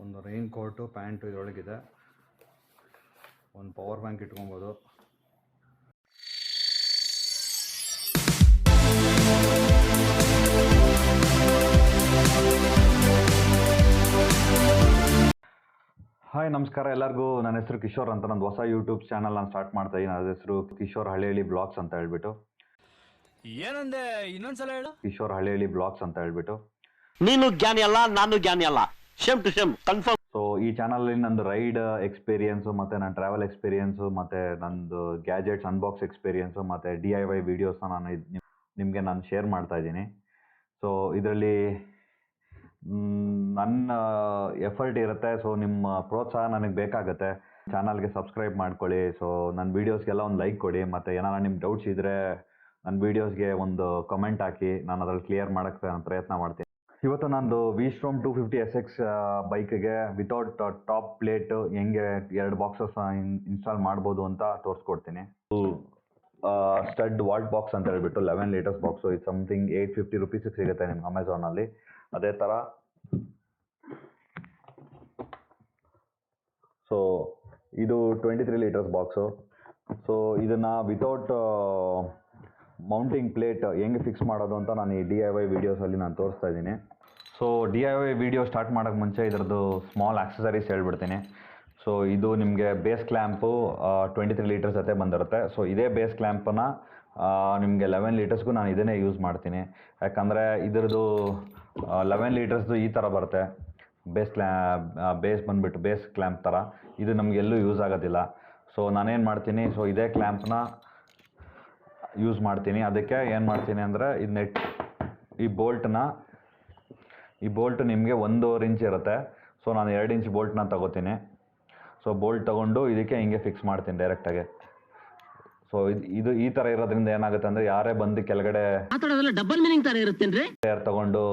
ಒಂದು rain coat pant ಇದರೊಳಗಿದೆ. ಒಂದು power bank ಇಟ್ಕೊಬೋದು. Hi ನಮಸ್ಕಾರ ಎಲ್ಲರಿಗೂ. ನನ್ನ ಹೆಸರು ಕಿಶೋರ್ ಅಂತ. ನಂದು ಹೊಸ ಯೂಟ್ಯೂಬ್ ಚಾನಲ್ ನಾನು ಸ್ಟಾರ್ಟ್ ಮಾಡ್ತಾ ಇದ್ದೀನಿ. ಅದ್ರ ಹೆಸರು ಕಿಶೋರ್ ಹಳ್ಳಿ ಬ್ಲಾಗ್ಸ್ ಅಂತ ಹೇಳ್ಬಿಟ್ಟು. ಏನಂದೆ ಇನ್ನೊಂದ್ಸಲ ಹೇಳು. ಕಿಶೋರ್ ಹಳ್ಳಿ ಬ್ಲಾಗ್ಸ್ ಅಂತ ಹೇಳ್ಬಿಟ್ಟು. ನೀನು ಜ್ಞಾನಿ ಅಲ್ಲ, ನಾನು ಜ್ಞಾನಿ ಅಲ್ಲ, same to same confirm. So ಈ ಚಾನಲ್ ನಂದು ರೈಡ್ ಎಕ್ಸ್ಪೀರಿಯನ್ಸು, ಮತ್ತು ನನ್ನ ಟ್ರಾವೆಲ್ ಎಕ್ಸ್ಪೀರಿಯನ್ಸು, ಮತ್ತು ನಂದು ಗ್ಯಾಜೆಟ್ಸ್ ಅನ್ಬಾಕ್ಸ್ ಎಕ್ಸ್ಪೀರಿಯನ್ಸು, ಮತ್ತು DIY ವೀಡಿಯೋಸ್ನ ನಾನು ನಿಮಗೆ ನಾನು ಶೇರ್ ಮಾಡ್ತಾ ಇದ್ದೀನಿ. ಸೊ ಇದರಲ್ಲಿ ನನ್ನ ಎಫರ್ಟ್ ಇರುತ್ತೆ. ಸೊ ನಿಮ್ಮ ಪ್ರೋತ್ಸಾಹ ನನಗೆ ಬೇಕಾಗುತ್ತೆ. ಚಾನಲ್ಗೆ ಸಬ್ಸ್ಕ್ರೈಬ್ ಮಾಡ್ಕೊಳ್ಳಿ. ಸೊ ನನ್ನ ವೀಡಿಯೋಸ್ಗೆಲ್ಲ ಒಂದು ಲೈಕ್ ಕೊಡಿ, ಮತ್ತು ಏನಾರ ನಿಮ್ಮ ಡೌಟ್ಸ್ ಇದ್ದರೆ ನನ್ನ ವೀಡಿಯೋಸ್ಗೆ ಒಂದು ಕಮೆಂಟ್ ಹಾಕಿ. ನಾನು ಅದ್ರಲ್ಲಿ ಕ್ಲಿಯರ್ ಮಾಡೋಕ್ಕೆ ನಾನು ಪ್ರಯತ್ನ ಮಾಡ್ತೀನಿ. ಇವತ್ತು ನಂದು Vstrom 250 SX ಬೈಕ್ಗೆ ವಿತೌಟ್ ಟಾಪ್ ಪ್ಲೇಟ್ ಹೆಂಗೆ 2 ಬಾಕ್ಸಸ್ ಇನ್ಸ್ಟಾಲ್ ಮಾಡ್ಬೋದು ಅಂತ ತೋರಿಸ್ಕೊಡ್ತೀನಿ. ಸ್ಟಡ್ ವಾಲ್ಟ್ ಬಾಕ್ಸ್ ಅಂತ ಹೇಳ್ಬಿಟ್ಟು 11 ಲೀಟರ್ಸ್ ಬಾಕ್ಸು. ಇದು ಸಮಥಿಂಗ್ 850 ರುಪೀಸಿಗೆ ಸಿಗುತ್ತೆ ನಿಮ್ಗೆ ಅಮೆಝಾನಲ್ಲಿ. ಅದೇ ಥರ ಸೊ ಇದು 23 ಲೀಟರ್ಸ್ ಬಾಕ್ಸು. ಸೊ ಇದನ್ನು ವಿತೌಟ್ ಮೌಂಟಿಂಗ್ ಪ್ಲೇಟ್ ಹೆಂಗೆ ಫಿಕ್ಸ್ ಮಾಡೋದು ಅಂತ ನಾನು ಈ DIY ವೀಡಿಯೋಸಲ್ಲಿ ನಾನು ತೋರಿಸ್ತಾ ಇದ್ದೀನಿ. ಸೊ DIY ವೀಡಿಯೋ ಸ್ಟಾರ್ಟ್ ಮಾಡೋಕ್ಕೆ ಮುಂಚೆ ಇದರದ್ದು ಸ್ಮಾಲ್ ಆಕ್ಸಸರೀಸ್ ಹೇಳ್ಬಿಡ್ತೀನಿ. ಸೊ ಇದು ನಿಮಗೆ ಬೇಸ್ ಕ್ಲ್ಯಾಂಪು 23 ಲೀಟರ್ಸ್ ಜೊತೆ ಬಂದಿರುತ್ತೆ. ಸೊ ಇದೇ ಬೇಸ್ ಕ್ಲ್ಯಾಂಪನ್ನು ನಿಮಗೆ 11 ಲೀಟರ್ಸ್ಗೂ ನಾನು ಇದನ್ನೇ ಯೂಸ್ ಮಾಡ್ತೀನಿ. ಯಾಕಂದರೆ ಇದರದ್ದು 11 ಲೀಟರ್ಸ್ದು ಈ ಥರ ಬರುತ್ತೆ. ಬೇಸ್ ಬಂದುಬಿಟ್ಟು ಬೇಸ್ ಕ್ಲ್ಯಾಂಪ್ ಥರ. ಇದು ನಮಗೆಲ್ಲೂ ಯೂಸ್ ಆಗೋದಿಲ್ಲ. ಸೊ ನಾನೇನು ಮಾಡ್ತೀನಿ, ಸೊ ಇದೇ ಕ್ಲ್ಯಾಂಪ್ನ ಯೂಸ್ ಮಾಡ್ತೀನಿ. ಅದಕ್ಕೆ ಏನು ಮಾಡ್ತೀನಿ ಅಂದರೆ ಈ ಬೋಲ್ಟ್ ನಿಮಗೆ 1.5 ಇಂಚ್ ಇರುತ್ತೆ. ಸೊ ನಾನು 2 ಇಂಚ್ ಬೋಲ್ಟ್ನ ತಗೋತೀನಿ. ಸೊ ಬೋಲ್ಟ್ ತೊಗೊಂಡು ಇದಕ್ಕೆ ಹಿಂಗೆ ಫಿಕ್ಸ್ ಮಾಡ್ತೀನಿ ಡೈರೆಕ್ಟಾಗಿ. ಸೊ ಇದು ಈ ಥರ ಇರೋದ್ರಿಂದ ಏನಾಗುತ್ತೆ ಅಂದರೆ ಯಾರೇ ಬಂದು ಕೆಳಗಡೆ ಡಬಲ್ ಮೀನಿಂಗ್ ಥರ ಇರುತ್ತೇನ್ರಿ ತಗೊಂಡು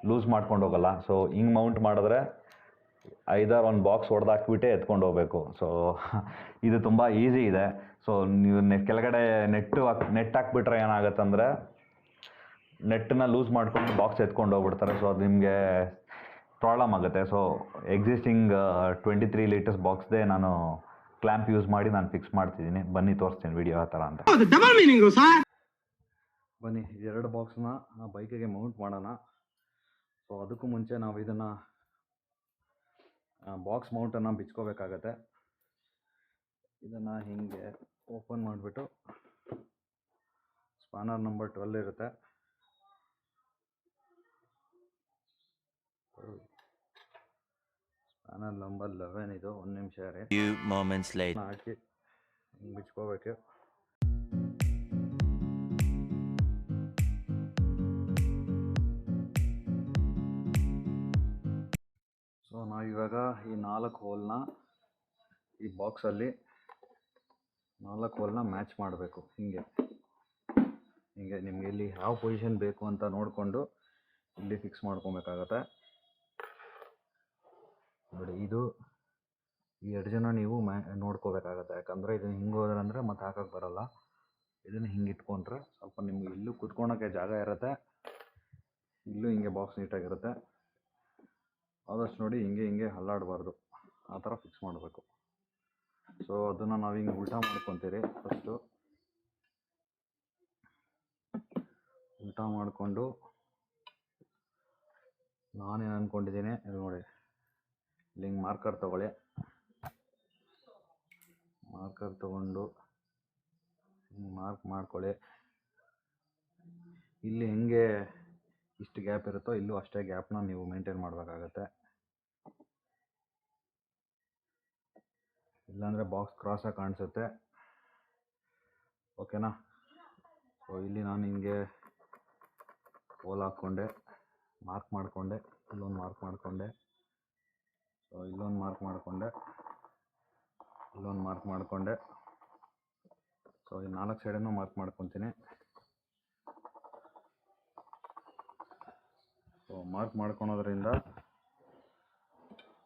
ಲೂಸ್ ಮಾಡ್ಕೊಂಡು ಹೋಗಲ್ಲ. ಸೊ ಹಿಂಗೆ ಮೌಂಟ್ ಮಾಡಿದ್ರೆ ಐದಾರು ಒಂದು ಬಾಕ್ಸ್ ಹೊಡೆದಾಕ್ಬಿಟ್ಟೆ ಎತ್ಕೊಂಡು ಹೋಗ್ಬೇಕು. ಸೊ ಇದು ತುಂಬ ಈಸಿ ಇದೆ. ಸೊ ನೀವು ಕೆಳಗಡೆ ನೆಟ್ ಹಾಕ್ಬಿಟ್ರೆ ಏನಾಗುತ್ತೆ ಅಂದರೆ ನೆಟ್ಟನ್ನ ಲೂಸ್ ಮಾಡ್ಕೊಂಡು ಬಾಕ್ಸ್ ಎತ್ಕೊಂಡು ಹೋಗ್ಬಿಡ್ತಾರೆ. ಸೊ ಅದು ನಿಮಗೆ ಪ್ರಾಬ್ಲಮ್ ಆಗುತ್ತೆ. ಸೊ ಎಕ್ಸಿಸ್ಟಿಂಗ್ 23 ಲೀಟರ್ಸ್ ಬಾಕ್ಸ್ದೇ ನಾನು ಕ್ಲ್ಯಾಂಪ್ ಯೂಸ್ ಮಾಡಿ ನಾನು ಫಿಕ್ಸ್ ಮಾಡ್ತಿದ್ದೀನಿ. ಬನ್ನಿ ತೋರಿಸ್ತೀನಿ ವಿಡಿಯೋ ಆ ಥರ ಅಂತ. ಬನ್ನಿ 2 ಬಾಕ್ಸ್ನ ಬೈಕಿಗೆ ಮೌಂಟ್ ಮಾಡೋಣ. ಸೊ ಅದಕ್ಕೂ ಮುಂಚೆ ನಾವು ಇದನ್ನು ಬಾಕ್ಸ್ ಮೌಂಟನ್ನು ಬಿಚ್ಕೋಬೇಕಾಗತ್ತೆ. ಇದನ್ನು ಹೀಗೆ ಓಪನ್ ಮಾಡಿಬಿಟ್ಟು ಸ್ಪಾನರ್ ನಂಬರ್ 12 ಇರುತ್ತೆ. ಸ್ಪಾನರ್ ನಂಬರ್ 11 ಇದು. 1 ನಿಮಿಷ ಹಾಕಿ ಹಿಂಗೆ ಬಿಚ್ಕೋಬೇಕು. ಸೊ ನಾವಿವಾಗ ಈ 4 ಹೋಲ್ನ ಈ ಬಾಕ್ಸಲ್ಲಿ 4 ಹೋಲ್ನ ಮ್ಯಾಚ್ ಮಾಡಬೇಕು. ಹಿಂಗೆ ನಿಮಗೆ ಇಲ್ಲಿ ಯಾವ ಪೊಸಿಷನ್ ಬೇಕು ಅಂತ ನೋಡಿಕೊಂಡು ಇಲ್ಲಿ ಫಿಕ್ಸ್ ಮಾಡ್ಕೊಬೇಕಾಗತ್ತೆ. ನೋಡಿ ಈ ಎಡ್ಜನ್ನು ನೀವು ನೋಡ್ಕೋಬೇಕಾಗತ್ತೆ. ಯಾಕಂದರೆ ಇದನ್ನು ಹಿಂಗೆ ಹೋದ್ರಂದರೆ ಮತ್ತೆ ಹಾಕೋಕ್ಕೆ ಬರೋಲ್ಲ. ಇದನ್ನು ಹಿಂಗೆ ಇಟ್ಕೊಂಡ್ರೆ ಸ್ವಲ್ಪ ನಿಮ್ಗೆ ಇಲ್ಲೂ ಕುತ್ಕೊಳಕ್ಕೆ ಜಾಗ ಇರುತ್ತೆ, ಇಲ್ಲೂ ಹಿಂಗೆ ಬಾಕ್ಸ್ ನೀಟಾಗಿರುತ್ತೆ. ಆದಷ್ಟು ನೋಡಿ ಹಿಂಗೆ ಹಲ್ಲಾಡಬಾರ್ದು, ಆ ಥರ ಫಿಕ್ಸ್ ಮಾಡಬೇಕು. ಸೊ ಅದನ್ನು ನಾವು ಹಿಂಗೆ ಉಲ್ಟಾ ಮಾಡ್ಕೊತೀರಿ. ಫಸ್ಟು ಉಲ್ಟಾ ಮಾಡಿಕೊಂಡು ನಾನೇನು ಅಂದ್ಕೊಂಡಿದ್ದೀನಿ ನೋಡಿ, ಇಲ್ಲಿ ಹಿಂಗೆ ಮಾರ್ಕರ್ ತೊಗೊಳ್ಳಿ. ಮಾರ್ಕರ್ ತೊಗೊಂಡು ಹಿಂಗೆ ಮಾರ್ಕ್ ಮಾಡ್ಕೊಳ್ಳಿ. ಇಲ್ಲಿ ಹೆಂಗೆ ಇಷ್ಟು ಗ್ಯಾಪ್ ಇರುತ್ತೋ ಇಲ್ಲೂ ಅಷ್ಟೇ ಗ್ಯಾಪ್ನ ನೀವು ಮೇಂಟೈನ್ ಮಾಡಬೇಕಾಗತ್ತೆ. ಇಲ್ಲಾಂದರೆ ಬಾಕ್ಸ್ ಕ್ರಾಸಾಗಿ ಕಾಣಿಸುತ್ತೆ. ಓಕೆನಾ? ಸೊ ಇಲ್ಲಿ ನಾನು ಹಿಂಗೆ ಹೋಲ್ ಹಾಕ್ಕೊಂಡೆ, ಮಾರ್ಕ್ ಮಾಡಿಕೊಂಡೆ, ಇಲ್ಲೊಂದು ಮಾರ್ಕ್ ಮಾಡಿಕೊಂಡೆ, ಸೊ ಇಲ್ಲೊಂದು ಮಾರ್ಕ್ ಮಾಡಿಕೊಂಡೆ, ಇಲ್ಲೊಂದು ಮಾರ್ಕ್ ಮಾಡಿಕೊಂಡೆ. ಸೊ ಈ 4 ಸೈಡನ್ನು ಮಾರ್ಕ್ ಮಾಡ್ಕೊತೀನಿ. ಸೊ ಮಾರ್ಕ್ ಮಾಡ್ಕೊಳೋದ್ರಿಂದ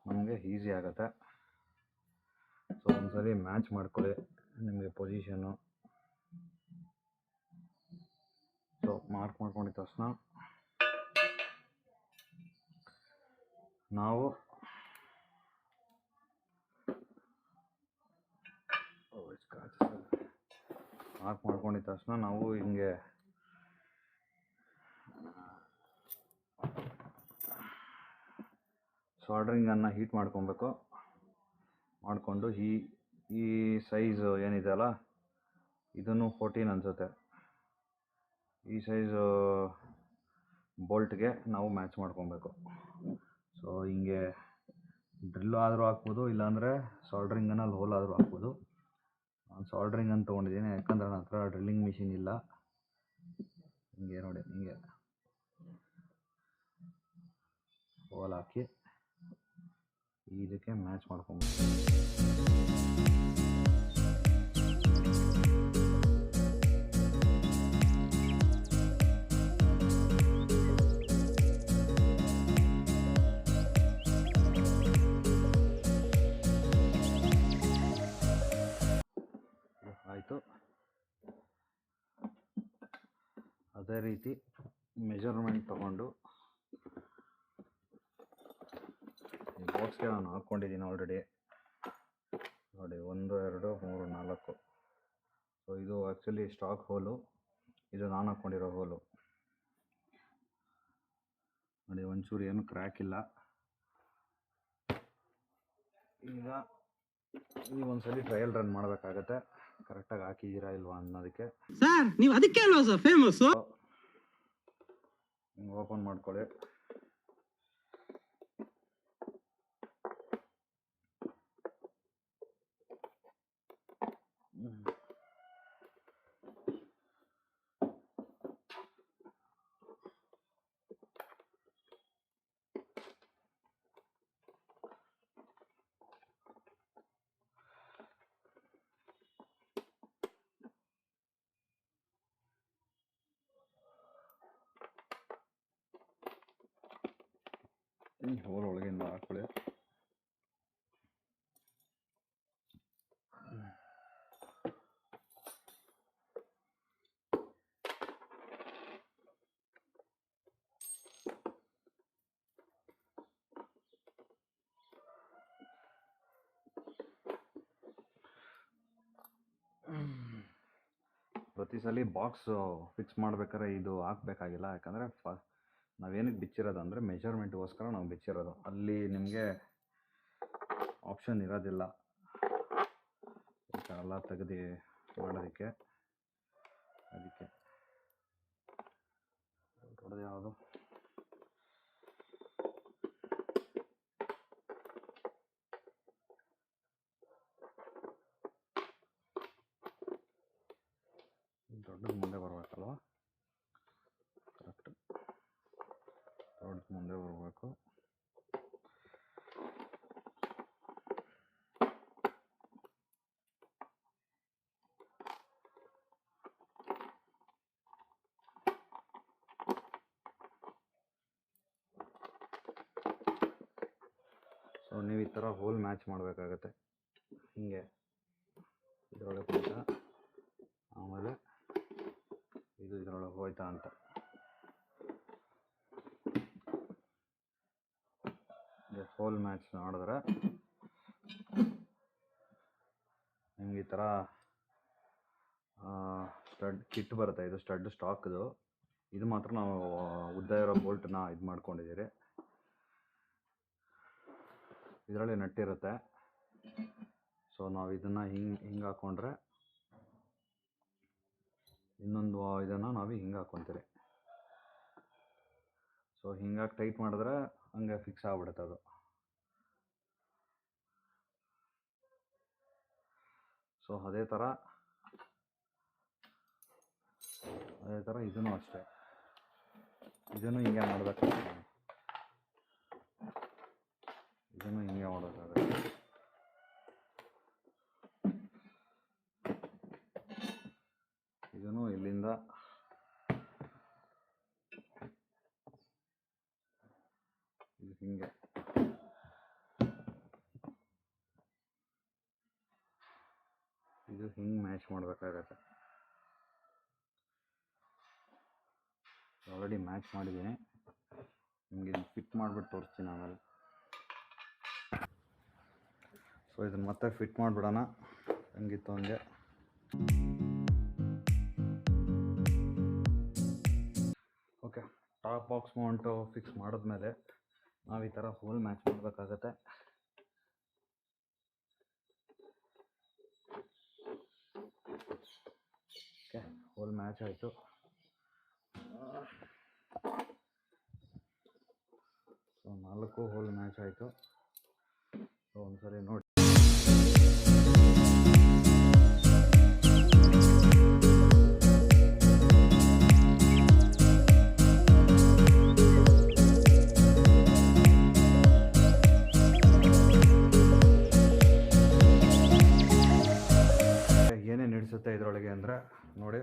ನಮಗೆ ಈಸಿ ಆಗುತ್ತೆ. ಸೊ ಒಂದ್ಸರಿ ಮ್ಯಾಚ್ ಮಾಡ್ಕೊಳ್ಳಿ ನಿಮಗೆ ಪೊಸಿಷನ್ನು. ಸೊ ಮಾರ್ಕ್ ಮಾಡ್ಕೊಂಡಿದ್ದ ತಕ್ಷಣ ನಾವು ಆರ್ಕ್ ಮಾಡ್ಕೊಂಡಿದ್ದ ತಕ್ಷಣ ನಾವು ಹಿಂಗೆ ಸಾಲ್ಡ್ರಿಂಗನ್ನು ಹೀಟ್ ಮಾಡ್ಕೊಬೇಕು. ಮಾಡಿಕೊಂಡು ಈ ಸೈಜು ಏನಿದೆ ಅಲ್ಲ, ಇದನ್ನು 14 ಅನಿಸುತ್ತೆ. ಈ ಸೈಜು ಬೋಲ್ಟ್ಗೆ ನಾವು ಮ್ಯಾಚ್ ಮಾಡ್ಕೊಬೇಕು. ಸೊ ಹಿಂಗೆ ಡ್ರಿಲ್ ಆದರೂ ಹಾಕ್ಬೋದು, ಇಲ್ಲಾಂದರೆ ಸಾಲ್ಡ್ರಿಂಗನ್ನು ಅಲ್ಲಿ ಹೋಲ್ ಆದರೂ ಹಾಕ್ಬೋದು. ನಾನು ಸಾಲ್ಡ್ರಿಂಗ್ ಅಂತ ತೊಗೊಂಡಿದ್ದೀನಿ, ಯಾಕಂದರೆ ನನ್ನ ಹತ್ರ ಡ್ರಿಲ್ಲಿಂಗ್ ಮಿಷಿನ್ ಇಲ್ಲ. ಹಿಂಗೆ ನೋಡಿ, ಹಿಂಗೆ ಹೋಲ್ ಹಾಕಿ ಇದಕ್ಕೆ ಮ್ಯಾಚ್ ಮಾಡ್ಕೊಬೇಕು. ಆಯಿತು. ಅದೇ ರೀತಿ ಮೆಜರ್ಮೆಂಟ್ ತಗೊಂಡು ಈ ಬಾಕ್ಸ್ಗೆ ನಾನು ಹಾಕ್ಕೊಂಡಿದ್ದೀನಿ ಆಲ್ರೆಡಿ. ನೋಡಿ, 1 2 3 4. ಸೊ ಇದು ಆ್ಯಕ್ಚುಲಿ ಸ್ಟಾಕ್ ಹೋಲು, ಇದು ನಾನು ಹಾಕ್ಕೊಂಡಿರೋ ಹೋಲು. ನೋಡಿ, ಒಂಚೂರು ಏನು ಕ್ರ್ಯಾಕ್ ಇಲ್ಲ. ಈಗ ಒಂದ್ಸಲಿ ಟ್ರಯಲ್ ರನ್ ಮಾಡಬೇಕಾಗತ್ತೆ, ಕರೆಕ್ಟಾಗಿ ಹಾಕಿದ್ದೀರಾ ಇಲ್ವಾ ಅನ್ನೋದಕ್ಕೆ. ಸರ್, ನೀವು ಅದಕ್ಕೆ ಅಲ್ವಾ ಸರ್ ಫೇಮಸ್ಸು? ಹಿಂಗೆ ಓಪನ್ ಮಾಡ್ಕೊಳ್ಳಿ. ಈ ಹೋಲ್ ಒಳಗಿಂದ ಹಾಕೊಳ್ಳಿ. ಪ್ರತಿ ಸಲ ಬಾಕ್ಸ್ ಫಿಕ್ಸ್ ಮಾಡ್ಬೇಕಾದ್ರೆ ಇದು ಹಾಕಬೇಕಾಗಿಲ್ಲ, ಯಾಕಂದರೆ ನಾವೇನಕ್ಕೆ ಬಿಚ್ಚಿರೋದು ಅಂದರೆ ಮೆಜರ್ಮೆಂಟ್ಗೋಸ್ಕರ ನಾವು ಬಿಚ್ಚಿರೋದು. ಅಲ್ಲಿ ನಿಮಗೆ ಆಪ್ಷನ್ ಇರೋದಿಲ್ಲ ಈ ಥರ ಎಲ್ಲ ತೆಗೆದು ಮಾಡೋದಕ್ಕೆ. ಅದಕ್ಕೆ ದೊಡ್ಡದು ಯಾವುದು, ದೊಡ್ಡದು ಮುಂದೆ ಬರಬೇಕಲ್ವ? ಕರೆಕ್ಟ್, ದೊಡ್ಡದು ಮುಂದೆ ಬರಬೇಕು. ಸೊ ನೀವು ಈ ಥರ ಹೋಲ್ ಮ್ಯಾಚ್ ಮಾಡಬೇಕಾಗತ್ತೆ. ಹೀಗೆ ಇದರೊಳಗೆ ಹೋಯ್ತಾ, ಆಮೇಲೆ ಇದು ಇದರೊಳಗೆ ಹೋಯ್ತಾ ಅಂತ. ಹೋಲ್ ಮ್ಯಾಚ್ ಮಾಡಿದ್ರೆ ನಿಮ್ಗೆ ಈ ಥರ ಸ್ಟಡ್ ಕಿಟ್ ಬರುತ್ತೆ. ಇದು ಸ್ಟಡ್ ಸ್ಟಾಕ್ದು. ಇದು ಮಾತ್ರ ನಾವು ಉದ್ದ ಇರೋ ಬೋಲ್ಟನ್ನ ಇದು ಮಾಡ್ಕೊಂಡಿದ್ದೀರಿ. ಇದರಲ್ಲಿ ನಟ್ಟಿರುತ್ತೆ. ಸೊ ನಾವು ಇದನ್ನು ಹಿಂಗೆ ಹಾಕ್ಕೊಂಡ್ರೆ ಇನ್ನೊಂದು ಇದನ್ನು ನಾವು ಹಿಂಗೆ ಹಾಕ್ಕೊತೀರಿ. ಸೊ ಹಿಂಗಾಗಿ ಟೈಟ್ ಮಾಡಿದ್ರೆ ಹಂಗೆ ಫಿಕ್ಸ್ ಆಗಿಬಿಡುತ್ತೆ ಅದು. ಸೊ ಅದೇ ಥರ ಇದನ್ನು ಅಷ್ಟೇ, ಇದನ್ನು ಹಿಂಗೆ ಮಾಡಬೇಕಾಗುತ್ತೆ. ಇದನ್ನು ಹಿಂಗೆ ಮಾಡಬೇಕಾಗುತ್ತೆ. ಇದನ್ನು ಇಲ್ಲಿಂದ ಇದು ಹಿಂಗೆ ಇದು ಹಿಂಗೆ ಮ್ಯಾಚ್ ಮಾಡಬೇಕಾಗತ್ತೆ. ಆಲ್ರೆಡಿ ಮ್ಯಾಚ್ ಮಾಡಿದ್ದೀನಿ, ನಿಮಗೆ ಇದನ್ನು ಫಿಟ್ ಮಾಡಿಬಿಟ್ಟು ತೋರಿಸ್ತೀನಿ ಆಮೇಲೆ. ಸೊ ಇದನ್ನು ಮತ್ತೆ ಫಿಟ್ ಮಾಡಿಬಿಡೋಣ, ಹಂಗಿತ್ತು ಹಂಗೆ. ಬಾಕ್ಸ್ ಮೌಂಟು ಫಿಕ್ಸ್ ಮಾಡಿದ್ಮೇಲೆ ನಾವು ಈ ಥರ ಹೋಲ್ ಮ್ಯಾಚ್ ಮಾಡಬೇಕಾಗತ್ತೆ. ಓಕೆ, ಹೋಲ್ ಮ್ಯಾಚ್ ಆಯಿತು. ಸೊ 4 ಹೋಲ್ ಮ್ಯಾಚ್ ಆಯಿತು. ಸೊ ಒಂದ್ಸರಿ ನೋಡಿ. ಏನೇನು ಹಿಡಿಸುತ್ತೆ ಇದರೊಳಗೆ ಅಂದರೆ ನೋಡಿ,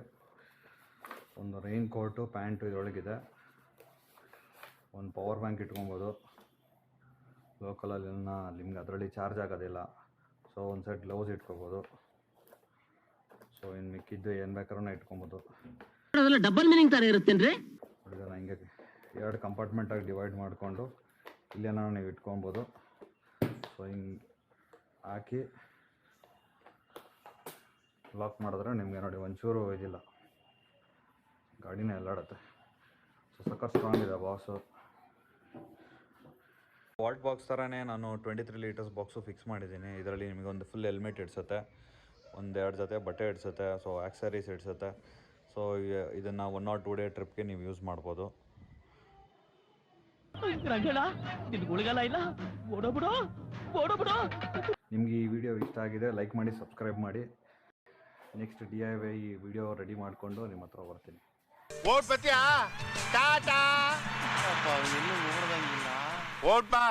ಒಂದು ರೈನ್ ಕೋಟು ಪ್ಯಾಂಟು ಇದರೊಳಗಿದೆ. ಒಂದು ಪವರ್ ಬ್ಯಾಂಕ್ ಇಟ್ಕೊಬೋದು. ಲೋಕಲಲ್ಲಿ ನಿಮ್ಗೆ ಅದರಲ್ಲಿ ಚಾರ್ಜ್ ಆಗೋದಿಲ್ಲ. ಸೊ ಒಂದು ಸೆಟ್ ಗ್ಲೌಸ್ ಇಟ್ಕೋಬೋದು. ಸೊ ಇನ್ನು ಮಿಕ್ಕಿದ್ದು ಏನು ಬೇಕಾದ್ರೂ ಇಟ್ಕೊಬೋದು. ಡಬಲ್ ಮೀನಿಂಗ್ ಥರ ಇರುತ್ತೇನ್ರಿ. ಇದನ್ನು ಹಿಂಗೆ 2 ಕಂಪಾರ್ಟ್ಮೆಂಟಾಗಿ ಡಿವೈಡ್ ಮಾಡಿಕೊಂಡು ಇಲ್ಲೇನೋ ನೀವು ಇಟ್ಕೊಬೋದು. ಸೊ ಹಿಂಗೆ ಹಾಕಿ ಲಾಕ್ ಮಾಡಿದ್ರೆ ನಿಮಗೆ ನೋಡಿ ಒಂಚೂರು ಇದಿಲ್ಲ, ಗಾಡಿನೇ ಎಲ್ಲಾಡುತ್ತೆ. ಸೊ ಸಖತ್ ಸ್ಟ್ರಾಂಗ್ ಇದೆ ಬಾಕ್ಸು. ವಾಲ್ಟ್ ಬಾಕ್ಸ್ ಥರನೇ ನಾನು 23 ಲೀಟರ್ಸ್ ಬಾಕ್ಸು ಫಿಕ್ಸ್ ಮಾಡಿದ್ದೀನಿ. ಇದರಲ್ಲಿ ನಿಮಗೊಂದು ಫುಲ್ ಹೆಲ್ಮೆಟ್ ಇಡ್ಸುತ್ತೆ, 1-2 ಜೊತೆ ಬಟ್ಟೆ ಇಡ್ಸುತ್ತೆ, ಸೊ ಆಕ್ಸರೀಸ್ ಇಡ್ಸುತ್ತೆ. ಸೊ ಇದನ್ನು 1 or 2 ಡೇ ಟ್ರಿಪ್ಗೆ ನೀವು ಯೂಸ್ ಮಾಡ್ಬೋದು. ನಿಮಗೆ ಈ ವಿಡಿಯೋ ಇಷ್ಟ ಆಗಿದೆ ಲೈಕ್ ಮಾಡಿ, ಸಬ್ಸ್ಕ್ರೈಬ್ ಮಾಡಿ. ನೆಕ್ಸ್ಟ್ DIY ವಿಡಿಯೋ ರೆಡಿ ಮಾಡಿಕೊಂಡು ನಿಮ್ಮ ಹತ್ರ ಬರ್ತೀನಿ. ಓಟ್ ಬತ್ತೀಯಾ? ಟಾಟಾ. ಎಲ್ಲೂ ನೋಡ್ದಂಗಿಲ್ಲ. ಓಟ್ ಬಾ.